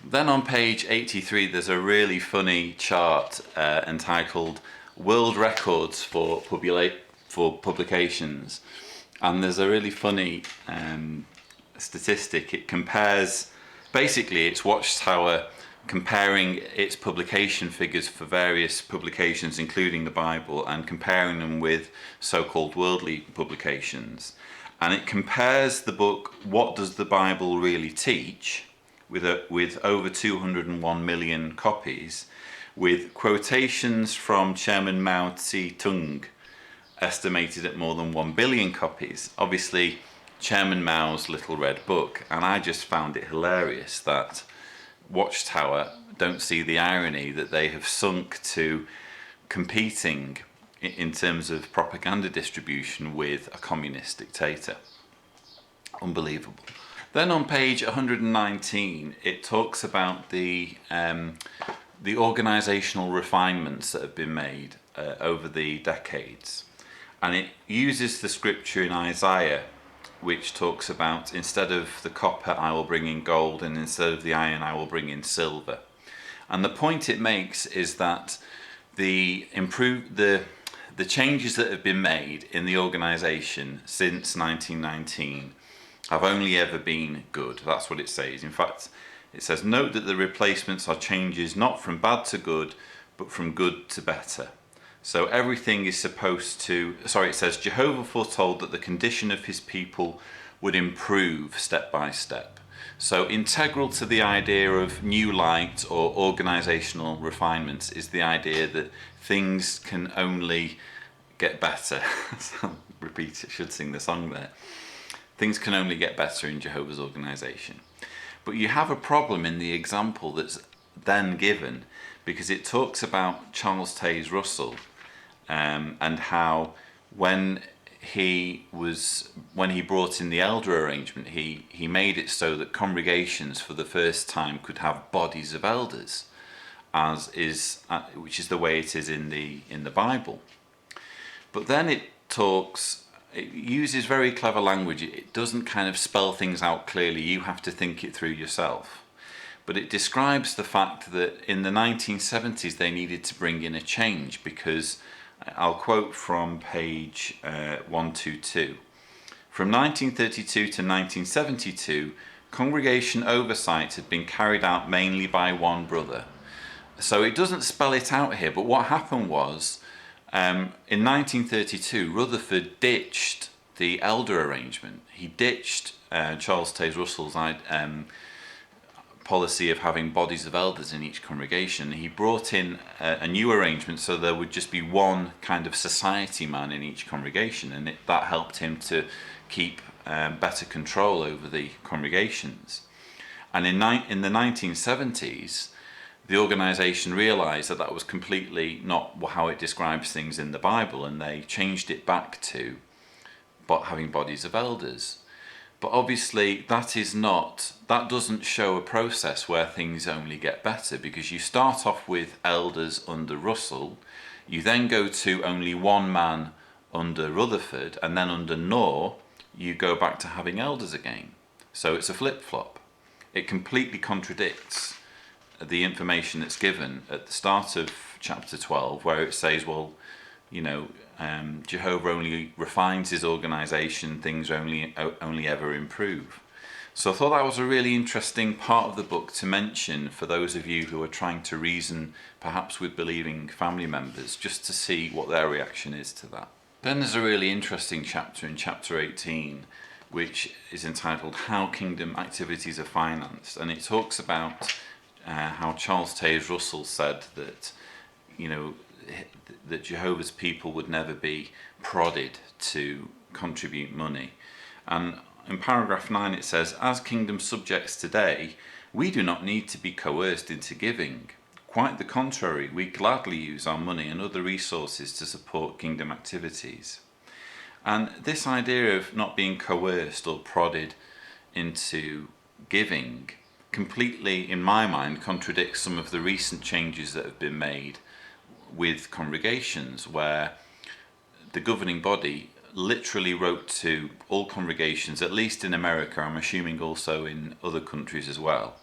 Then on page 83 there's a really funny chart entitled World Records for Publications, and there's a really funny statistic. It compares, basically it's Watchtower comparing its publication figures for various publications including the Bible and comparing them with so-called worldly publications, and it compares the book What Does the Bible Really Teach, with over 201 million copies, with quotations from Chairman Mao Zedong estimated at more than 1 billion copies. Obviously Chairman Mao's Little Red Book, and I just found it hilarious that Watchtower don't see the irony that they have sunk to competing in terms of propaganda distribution with a communist dictator. Unbelievable. Then on page 119 it talks about the organisational refinements that have been made over the decades, and it uses the scripture in Isaiah which talks about, instead of the copper I will bring in gold, and instead of the iron I will bring in silver. And the point it makes is that the changes that have been made in the organisation since 1919 have only ever been good. That's what it says. In fact, it says, note that the replacements are changes not from bad to good, but from good to better. So everything is supposed to, it says, Jehovah foretold that the condition of his people would improve step by step. So integral to the idea of new light or organisational refinements is the idea that things can only get better. So, repeat, I should sing the song there. Things can only get better in Jehovah's organisation. But you have a problem in the example that's then given, because it talks about Charles Taze Russell and how when he brought in the elder arrangement, he made it so that congregations for the first time could have bodies of elders, which is the way it is in the Bible. But then it uses very clever language. It doesn't kind of spell things out clearly. You have to think it through yourself. But it describes the fact that in the 1970s they needed to bring in a change, because I'll quote from page 122. From 1932 to 1972, congregation oversight had been carried out mainly by one brother. So it doesn't spell it out here, but what happened was, in 1932, Rutherford ditched the elder arrangement. He ditched Charles Taze Russell's policy of having bodies of elders in each congregation. He brought in a new arrangement so there would just be one kind of society man in each congregation, and that helped him to keep better control over the congregations. And in the 1970s, the organisation realised that was completely not how it describes things in the Bible, and they changed it back to having bodies of elders. But obviously that doesn't show a process where things only get better, because you start off with elders under Russell, you then go to only one man under Rutherford, and then under Knorr you go back to having elders again. So it's a flip-flop. It completely contradicts the information that's given at the start of chapter 12, where it says, well, Jehovah only refines his organisation, things only ever improve. So I thought that was a really interesting part of the book to mention for those of you who are trying to reason perhaps with believing family members, just to see what their reaction is to that. Then there's a really interesting chapter in chapter 18, which is entitled How Kingdom Activities Are Financed, and it talks about how Charles Taze Russell said that that Jehovah's people would never be prodded to contribute money. And in paragraph 9 it says, as kingdom subjects today, we do not need to be coerced into giving. Quite the contrary, we gladly use our money and other resources to support kingdom activities. And this idea of not being coerced or prodded into giving completely, in my mind, contradicts some of the recent changes that have been made with congregations, where the governing body literally wrote to all congregations, at least in America, I'm assuming also in other countries as well,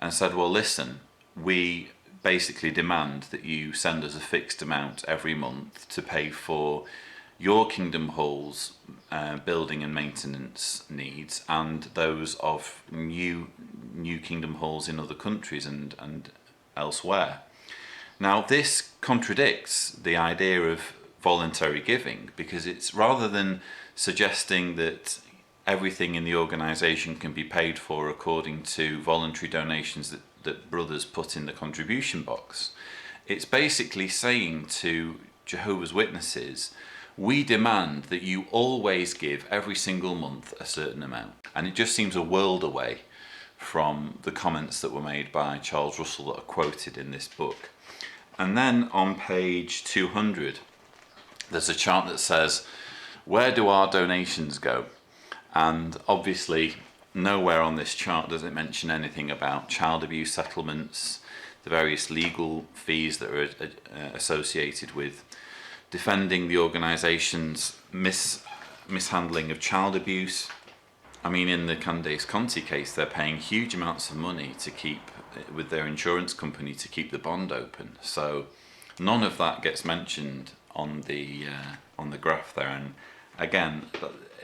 and said, well, listen, we basically demand that you send us a fixed amount every month to pay for your Kingdom Hall's building and maintenance needs, and those of new Kingdom Halls in other countries and elsewhere. Now, this contradicts the idea of voluntary giving, because it's, rather than suggesting that everything in the organisation can be paid for according to voluntary donations that brothers put in the contribution box, it's basically saying to Jehovah's Witnesses, we demand that you always give every single month a certain amount. And it just seems a world away from the comments that were made by Charles Russell that are quoted in this book. And then on page 200, there's a chart that says, where do our donations go? And obviously nowhere on this chart does it mention anything about child abuse settlements, the various legal fees that are associated with defending the organisation's mishandling of child abuse. I mean, in the Candace Conti case, they're paying huge amounts of money to keep, with their insurance company, to keep the bond open. So none of that gets mentioned on the graph there. And again,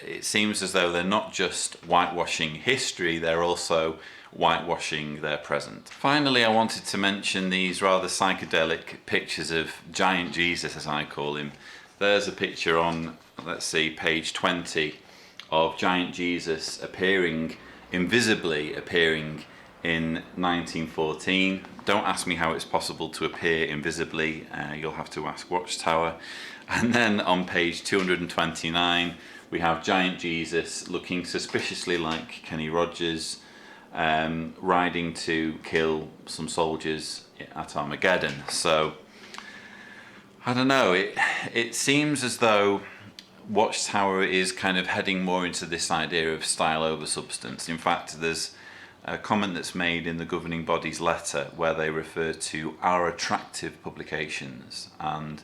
it seems as though they're not just whitewashing history, they're also whitewashing their present. Finally, I wanted to mention these rather psychedelic pictures of Giant Jesus, as I call him. There's a picture on, let's see, page 20 of Giant Jesus invisibly appearing in 1914. Don't ask me how it's possible to appear invisibly, you'll have to ask Watchtower. And then on page 229, we have Giant Jesus looking suspiciously like Kenny Rogers, riding to kill some soldiers at Armageddon. So, I don't know, it seems as though Watchtower is kind of heading more into this idea of style over substance. In fact, there's a comment that's made in the governing body's letter where they refer to our attractive publications, and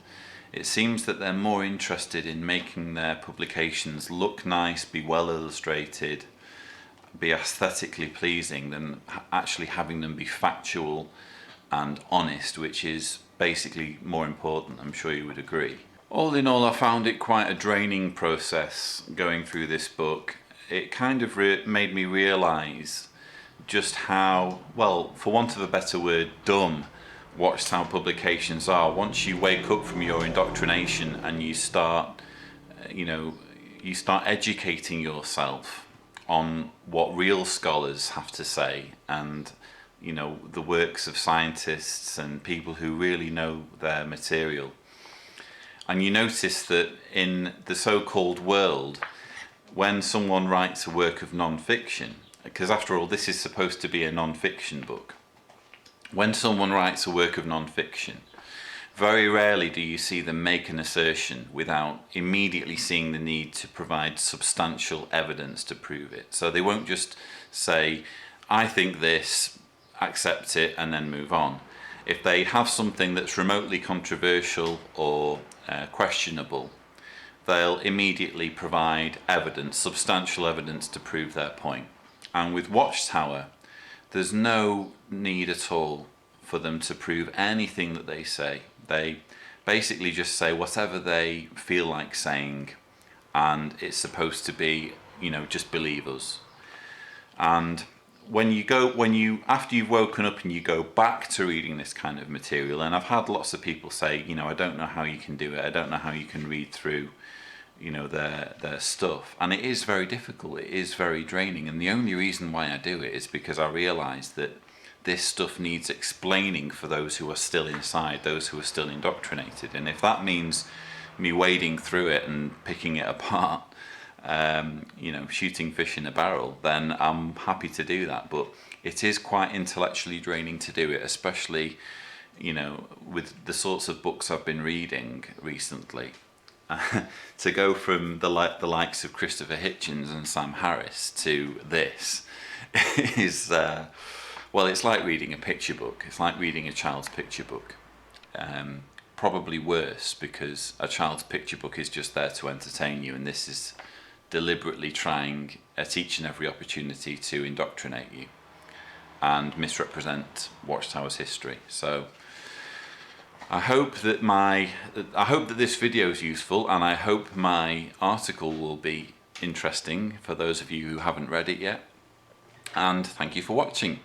it seems that they're more interested in making their publications look nice, be well illustrated, be aesthetically pleasing, than actually having them be factual and honest, which is basically more important. I'm sure you would agree. All in all, I found it quite a draining process going through this book. It kind of made me realise just how, well, for want of a better word, dumb Watchtower publications are. Once you wake up from your indoctrination and you start educating yourself on what real scholars have to say, and the works of scientists and people who really know their material. And you notice that in the so-called world, when someone writes a work of non-fiction, because after all this is supposed to be a non-fiction book, when someone writes a work of non-fiction, very rarely do you see them make an assertion without immediately seeing the need to provide substantial evidence to prove it. So they won't just say, I think this, accept it, and then move on. If they have something that's remotely controversial or questionable, they'll immediately provide evidence, substantial evidence, to prove their point. And with Watchtower, there's no need at all for them to prove anything that they say. They basically just say whatever they feel like saying, and it's supposed to be, just believe us. And after you've woken up and you go back to reading this kind of material, and I've had lots of people say, I don't know how you can do it, I don't know how you can read through their stuff, and it is very difficult, it is very draining, and the only reason why I do it is because I realise that this stuff needs explaining for those who are still inside, those who are still indoctrinated. And if that means me wading through it and picking it apart, shooting fish in a barrel, then I'm happy to do that. But it is quite intellectually draining to do it, especially with the sorts of books I've been reading recently. To go from the likes of Christopher Hitchens and Sam Harris to this is it's like reading a picture book. It's like reading a child's picture book. Probably worse, because a child's picture book is just there to entertain you, and this is deliberately trying at each and every opportunity to indoctrinate you. and misrepresent Watchtower's history. So I hope that this video is useful, and I hope my article will be interesting for those of you who haven't read it yet. And thank you for watching.